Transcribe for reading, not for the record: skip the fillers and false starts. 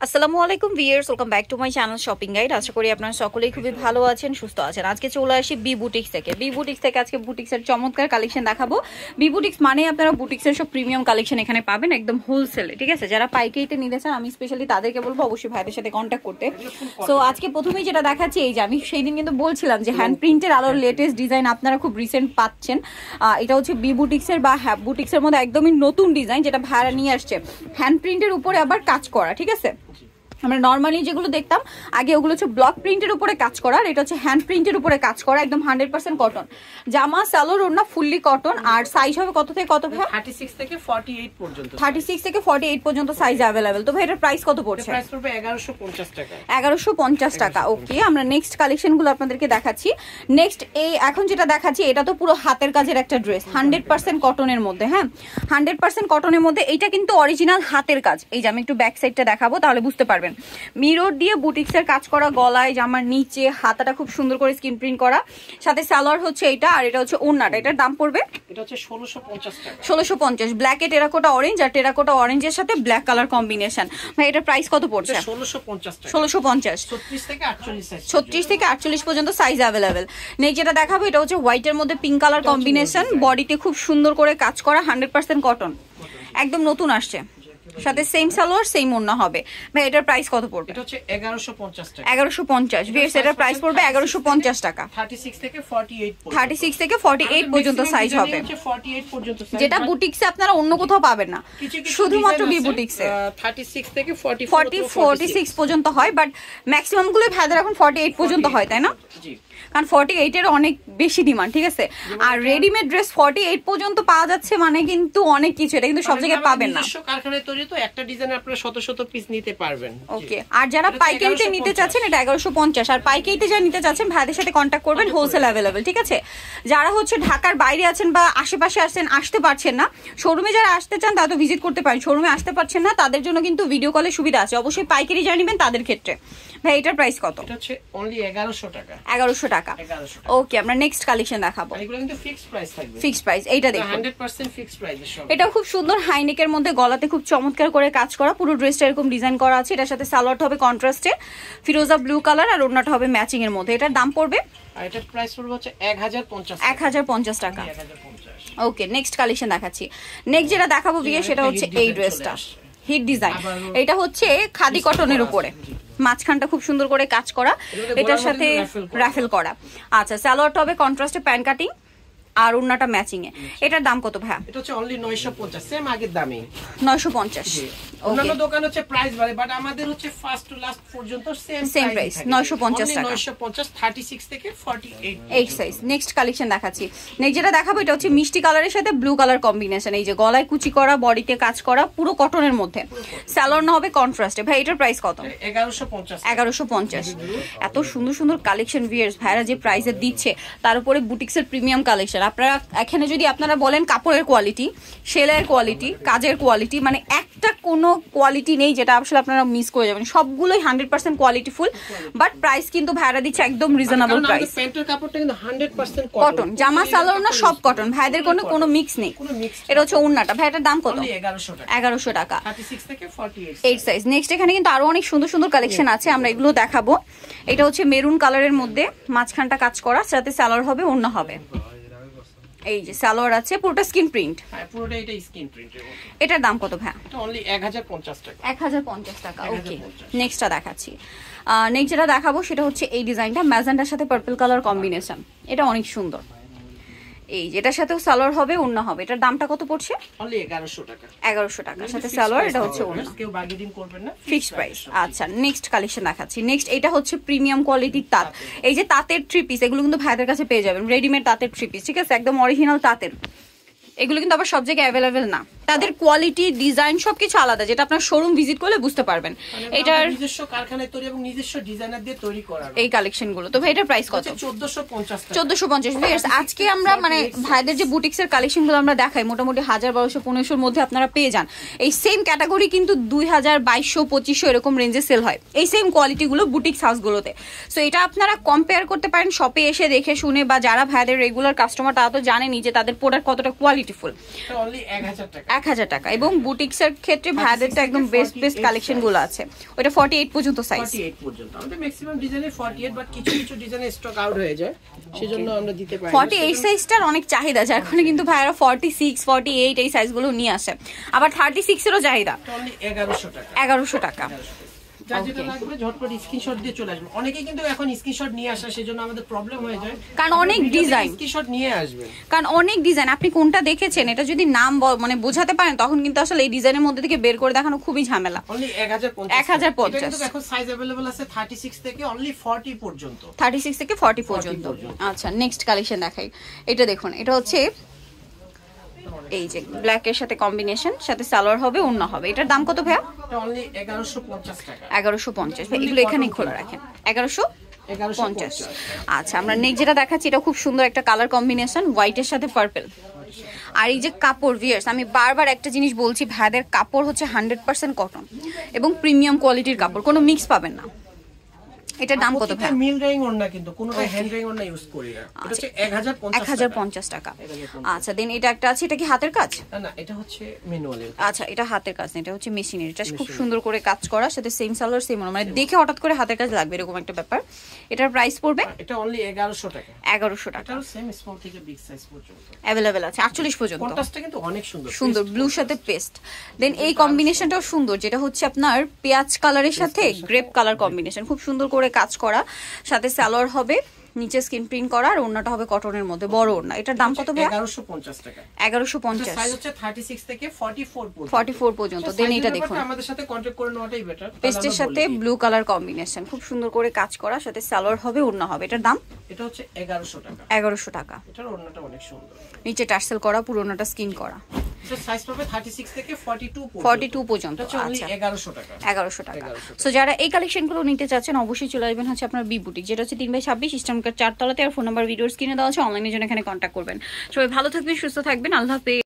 আসসালামু আলাইকুম viewers, welcome back to my channel shopping guide. আশা করি আপনারা সকলেই খুবই ভালো আছেন, সুস্থ আছেন। আজকে চলে আসি বি বুটিক্স থেকে। বি বুটিক্স থেকে আজকে বুটিক্সের চমৎকার কালেকশন দেখাবো। বি বুটিক্স মানে আপনারা বুটিক্সের সব প্রিমিয়াম কালেকশন এখানে পাবেন একদম হোলসেলে, ঠিক আছে। যারা পাইকারিতে নিতে চান আমি স্পেশালি তাদেরকে বলবো অবশ্যই ভাইদের সাথে কন্ট্যাক্ট করতে। সো আজকে প্রথমেই যেটা দেখাচ্ছি, এই যে আমি সেই দিন কিন্তু বলছিলাম যে হ্যান্ড প্রিন্টের আরো লেটেস্ট ডিজাইন আপনারা খুব রিসেন্ট পাচ্ছেন। এটা হচ্ছে বি বুটিক্সের বা বুটিক্সের মধ্যে একদমই নতুন ডিজাইন, যেটা ভাড়া নিয়ে আসছে হ্যান্ড প্রিন্টের উপরে আবার কাজ করা, ঠিক আছে। আমরা নর্মালি যেগুলো দেখতাম আগে ওগুলো হচ্ছে ব্লক প্রিন্টের উপরে কাজ করা, আর এটা হচ্ছে হ্যান্ড প্রিন্টের উপরে কাজ করা, একদম 100% কটন। জামা সালোয়ার ওড়না ফুললি কটন। আর সাইজ হবে কত থেকে কত ভাই? 36 থেকে 48 পর্যন্ত। 36 থেকে 48 পর্যন্ত সাইজ अवेलेबल। তো ভাই এটার প্রাইস কত পড়ছে? প্রাইস পড়বে 1150 টাকা। 1150 টাকা। ওকে, আমরা নেক্সট কালেকশনগুলো আপনাদেরকে দেখাচ্ছি। নেক্সট এই এখন যেটা দেখাচ্ছি এটা তো পুরো হাতের কাজের একটা ড্রেস, 100% কটনের মধ্যে। হ্যাঁ, 100% কটনের মধ্যে। এইটা কিন্তু অরিজিনাল হাতের কাজ। এই যে আমি একটু ব্যাক সাইডটা দেখাবো তাহলে বুঝতে পারবেন। মিরর দিয়ে বুটিক্সের কাজ করা, গলায় জামার নিচে হাতাটা খুব সুন্দর করে স্ক্রিন প্রিন্ট করা, সাথে সালোয়ার হচ্ছে এটা, আর এটা হচ্ছে ওড়নাটা। এটার দাম পড়বে এটা হচ্ছে 1650 টাকা। 1650। ব্ল্যাকে টেরাকোটা অরেঞ্জ, আর টেরাকোটা অরেঞ্জের সাথে ব্ল্যাক কালার কম্বিনেশন। ভাই এটার প্রাইস কত পড়ছে? 1650 টাকা। 1650। 36 থেকে 48 সাইজ। 36 থেকে 48 পর্যন্ত সাইজ अवेलेबल। নেক্সট যেটা দেখাবো এটা হচ্ছে হোয়াইটের মধ্যে পিঙ্ক কালার কম্বিনেশন, বডিতে খুব সুন্দর করে কাজ করা, 100% কটন, একদম নতুন আসছে। সাথে সেম সালোয়ার সেম ওড়না হবে। ভাই এটার প্রাইস কত পড়বে? এটা হচ্ছে 1150 টাকা। 1150। ভিউয়ার্স এটার প্রাইস পড়বে 1150 টাকা। 36 থেকে 48 পর্যন্ত। 36 থেকে 48 পর্যন্ত সাইজ হবে, 48 পর্যন্ত সাইজ, যেটা বুটিক্সে আপনারা অন্য কোথাও পাবেন না, শুধুমাত্র বি বুটিক্সে। 36 থেকে 46 পর্যন্ত হয়, বাট ম্যাক্সিমাম গুলো ভাইদের এখন 48 পর্যন্ত হয়, তাই না? জি, কারণ 48 এর অনেক বেশি ডিমান্ড, ঠিক আছে। আর রেডিমেড ড্রেস 48 পর্যন্ত পাওয়া যাচ্ছে মানে কিন্তু অনেক কিছু, এটা কিন্তু সব জায়গায় পাবেন না। নিজস্ব কারখানায় তৈরি তো একটা ডিজাইন আপনারা শত শত পিস নিতে পারবেন। ওকে, আর যারা পাইকারিতে নিতে চাচ্ছেন এটা 1150। আর পাইকারিতে যারা নিতে চাচ্ছেন ভাইদের সাথে কন্ট্যাক্ট করবেন, হোলসেল अवेलेबल, ঠিক আছে। যারা হচ্ছে ঢাকার বাইরে আছেন বা আশেপাশে আছেন, আসতে পারছেন না শোরুমে, যারা আসতে চান তারা তো ভিজিট করতে পারেন, শোরুমে আসতে পারছেন না তাদের জন্য কিন্তু ভিডিও কলের সুবিধা আছে। অবশ্যই পাইকারি জানিবেন তাদের ক্ষেত্রে। ভাই এটার প্রাইস কত? এটা হচ্ছে অনলি 1100 টাকা। 1100 টাকা। ওকে, আমরা নেক্সট কালেকশন দেখাবো। এগুলো কিন্তু ফিক্সড প্রাইস থাকবে। ফিক্সড প্রাইস, এইটা দেখুন 100% ফিক্সড প্রাইস। এটা খুব সুন্দর হাইনেকের মধ্যে গলাতে খুব চমৎকার করে কাজ করা, পুরো ড্রেসটা এরকম ডিজাইন করা আছে। এটার সাথে সালোয়ারটা হবে কন্ট্রাস্টে ফিরোজা ব্লু কালার, আর ওড়নাটা হবে ম্যাচিং এর মধ্যে। এটার দাম পড়বে আর এটার প্রাইস পড়বে হচ্ছে 1050 1050 টাকা। ওকে, নেক্সট কালেকশন দেখাচ্ছি। নেক্সট যেটা দেখাবো বিয়ে সেটা হচ্ছে এই ড্রেসটা, হিট ডিজাইন। এটা হচ্ছে খাদি কটনের উপরে, মাঝখানটা খুব সুন্দর করে কাজ করা, এটার সাথে রাফেল করা। আচ্ছা, সালোয়ারটা হবে কন্ট্রাস্টে প্যান কাটিং, আর ওড়নাটা ম্যাচিং এ। এটার দাম কত ভাই? এটা হচ্ছে অনলি 950, সেম আগের দামই 950। অন্যান্য দোকান হচ্ছে প্রাইস বাড়ে, বাট আমাদের হচ্ছে ফার্স্ট টু লাস্ট পর্যন্ত সেম প্রাইস 950 টাকা। 950, 36 থেকে 48 সাইজ। নেক্সট কালেকশন দেখাচ্ছি। নেক্সট যেটা দেখাবো এটা হচ্ছে মিষ্টি কালারের সাথে ব্লু কালার কম্বিনেশন। এই যে গলায় কুচি করা, বডিতে কাজ করা, পুরো কটনের মধ্যে, সালোয়ার না হবে কন্ট্রাস্টে। ভাই এটার প্রাইস কত? 1150। 1150। এত সুন্দর সুন্দর কালেকশন ভিউয়ার্স ভাইরা যে প্রাইসে দিচ্ছে, তার উপরে বুটিক্সের প্রিমিয়াম কালেকশন। আপনারা এখানে যদি আপনারা বলেন কাপড়ের কোয়ালিটি, সেলাইয়ের কোয়ালিটি, কাজের কোয়ালিটি, মানে একটা কোনো কোয়ালিটি নেই যেটা আসলে আপনারা মিস করে যাবেন, সবগুলোই 100% কোয়ালিটি ফুল। বাট প্রাইস কিন্তু ভাইরা দিচ্ছে একদম রিজনেবল প্রাইস। প্যান্টের কাপড়টা কিন্তু 100% কটন, জামা সালোয়ার না সব কটন, ভাইদের কোনো মিক্স নেই। এটা হচ্ছে ওড়নাটা। ভাই এটার দাম কত? 1100 টাকা। 36 থেকে 48 সাইজ। নেক্সট এখানে কিন্তু আরো অনেক সুন্দর সুন্দর কালেকশন আছে, আমরা এগুলো দেখাবো। এটা হচ্ছে মেরুন কালারের মধ্যে মাঝখানটা কাজ করা, সাথে সালোয়ার হবে, ওড়না হবে। এই যে সালোয়ার আছে, পুরোটা স্কিন প্রিন্ট। হ্যাঁ, পুরোটা এটা স্কিন প্রিন্টের। এটার দাম কত ভাই? এটা অনলি 1050 টাকা। 1050 টাকা। ওকে, নেক্সটটা দেখাচ্ছি। নেক্সট যেটা দেখাবো সেটা হচ্ছে এই ডিজাইনটা, ম্যাজেন্টার সাথে পার্পল কালার কম্বিনেশন। এটা অনেক সুন্দর। এই যেটার সাথেও সালোয়ার হবে, ওড়না হবে। এটার দামটা কত পড়ছে? অনলি 1100 টাকা। 1100 টাকা, সাথে সালোয়ার, এটা হচ্ছে ওড়না। কেউ বার্গেনিং করবেন না, ফিক্সড প্রাইস। আচ্ছা, নেক্সট কালেকশন দেখাচ্ছি। নেক্সট এটা হচ্ছে প্রিমিয়াম কোয়ালিটির তাঁত। এই যে তাঁতের থ্রি পিস, এগুলো কিন্তু ভাইদের কাছে পেয়ে যাবেন, রেডিমেড তাঁতের থ্রি পিস, ঠিক আছে, একদম অরিজিনাল তাঁতের। এগুলো কিন্তু আবার সব জায়গায় অ্যাভেলেবেল না, তাদের কোয়ালিটি, ডিজাইন সবকিছু আলাদা, যেটা আপনার শোরুম ভিজিট করলে বুঝতে পারবেন। এটার নিজস্ব কারখানায় তৈরি এবং নিজস্ব ডিজাইনার দিয়ে তৈরি করা এই কালেকশনগুলো। তো ভাই এটার প্রাইস কত? 1450 টাকা। 1450। ভিউয়ার্স আজকে আমরা মানে ভাইদের যে বুটিক্সের কালেকশনগুলো আমরা দেখাই, মোটামুটি 1000, 1200, 1500 এর মধ্যে আপনারা পেয়ে যান। এই সেম ক্যাটাগরি কিন্তু 2000, 2200, 2500 এরকম রেঞ্জে সেল হয়, এই সেম কোয়ালিটিগুলো বুটিক্স হাউসগুলোতে। সো এটা আপনারা কম্পেয়ার করতে পারেন শপে এসে দেখে শুনে, বা যারা ভাইদের রেগুলার কাস্টমার তারা তো জানেনই যে তাদের প্রোডাক্ট কতটা কোয়ালিটিফুল। অনলি 1000 টাকা। 1000 টাকা। এবং বুটিক্সের ক্ষেত্রে ভাইয়াদেরটা একদম বেস্ট কালেকশন গুলো আছে। ওটা 48 পর্যন্ত সাইজ, 48 পর্যন্ত। আমাদের ম্যাক্সিমাম ডিজাইনে 48, বাট কিছু কিছু ডিজাইনে স্টক আউট হয়ে যায়, সেজন্য আমরা দিতে পারি। 48 সাইজটার অনেক চাহিদা, যার কারণে কিন্তু ভাইয়ারা 46, 48 এই সাইজগুলো নিয়ে আসে। আবার 36 এরও চাহিদা, অনলি 1100 টাকা। 1100 টাকা। যার যেটা লাগবে ঝটপট স্ক্রিনশট দিয়ে চলে আসবে। অনেকে কিন্তু এখন স্ক্রিনশট নিয়ে আসে, সেজন্য আমাদের প্রবলেম হয়ে যায়, কারণ অনেক ডিজাইন, স্ক্রিনশট নিয়ে আসবেন, কারণ অনেক ডিজাইন। আপনি কোনটা দেখেছেন এটা যদি নাম মানে বোঝাতে পারেন, তখন কিন্তু আসলে এই ডিজাইনের মধ্যে থেকে বের করে দেখানো খুবই ঝামেলা। অনলি 1050। 1050 কিন্তু এখন সাইজ अवेलेबल আছে 36 থেকে অনলি 40 পর্যন্ত, 36 থেকে 40 পর্যন্ত। আচ্ছা, নেক্সট কালেকশন দেখাই। এটা দেখুন, এটা হচ্ছে এই যে ব্ল্যাক এর সাথে কম্বিনেশন, সাথে সালোয়ার হবে, ওড়না হবে। এটার দাম কত ভাইয়া? এটা অনলি 1150 টাকা। 1150। ভাই এগুলো এখানেই খোলা রাখেন, 1150। আচ্ছা, আমরা নেক্সট যেটা দেখাচ্ছি, এটা খুব সুন্দর একটা কালার কম্বিনেশন, হোয়াইটের সাথে পার্পল। আর এই যে কাপড় ভিয়ার্স, আমি বারবার একটা জিনিস বলছি, ভাইদের কাপড় হচ্ছে 100% কটন এবং প্রিমিয়াম কোয়ালিটির কাপড়, কোনো মিক্স পাবেন না। এটার দাম কত ভাই? মিল ড্রাইং ওড়না, কিন্তু কোনোটা হ্যান্ড ড্রাইং ওড়না ইউজ করি না। এটা হচ্ছে 1050 টাকা। আচ্ছা, দেন এটা একটা আছে, এটা কি হাতের কাজ? না, এটা হচ্ছে ম্যানুয়ালি। আচ্ছা, এটা হাতের কাজ না, এটা হচ্ছে মেশিনের। এটা খুব সুন্দর করে কাজ করা, সাথে সেম সালোয়ার সেম, মানে দেখে হঠাৎ করে হাতের কাজ লাগবে এরকম একটা ব্যাপার। এটার প্রাইস পড়বে এটা অনলি 1100 টাকা। 1100 টাকা। এটাও সেম স্মল থেকে বিগ সাইজ পর্যন্ত अवेलेबल আছে, 48 পর্যন্ত। কন্ট্রাস্টটা কিন্তু অনেক সুন্দর, সুন্দর ব্লুর সাথে পেস্ট। দেন এই কম্বিনেশনটাও সুন্দর, যেটা হচ্ছে আপনার পেঁয়াজ কালারের সাথে গ্রেপ কালার কম্বিনেশন, খুব সুন্দর করে কাজ করা, সাথে সালোয়ার হবে, নিচে স্কিন প্রিন্ট করা, আর ওড়নাটা হবে কটনের মধ্যে, বড় ওড়না। এটার দাম কত ভাই? 1150 টাকা। 1150। সাইজ হচ্ছে 36 থেকে 44 পর্যন্ত। 44 পর্যন্ত। দেন এটা দেখুন, আমাদের সাথে কন্টাক্ট করে নেওয়াটাই বেটার। পেস্টের সাথে ব্লু কালার কম্বিনেশন, খুব সুন্দর করে কাজ করা, সাথে সালোয়ার হবে, ওড়না হবে। এটার দাম? এটা হচ্ছে 1100 টাকা। 1100 টাকা। এটার ওড়নাটা অনেক সুন্দর, নিচে টার্সেল করা, পুরোনোটা স্কিন করা। এটা সাইজ পাবে 36 থেকে 42 পর্যন্ত। আচ্ছা, 1100 টাকা। 1100 টাকা। সো যারা এই কালেকশনগুলো নিতে চাচ্ছেন, অবশ্যই চলে আসবেন হচ্ছে আপনার বি বুটিক, যেটা হচ্ছে 3/26 ইস্টার্ন মার্কেট 4 তলাতে। আর ফোন নাম্বার ভিডিওর স্ক্রিনে দেওয়া আছে, অনলাইনের জন্য এখানে কন্ট্যাক্ট করবেন। সবাই ভালো থাকবেন, সুস্থ থাকবেন, আল্লাহ হাফেজ।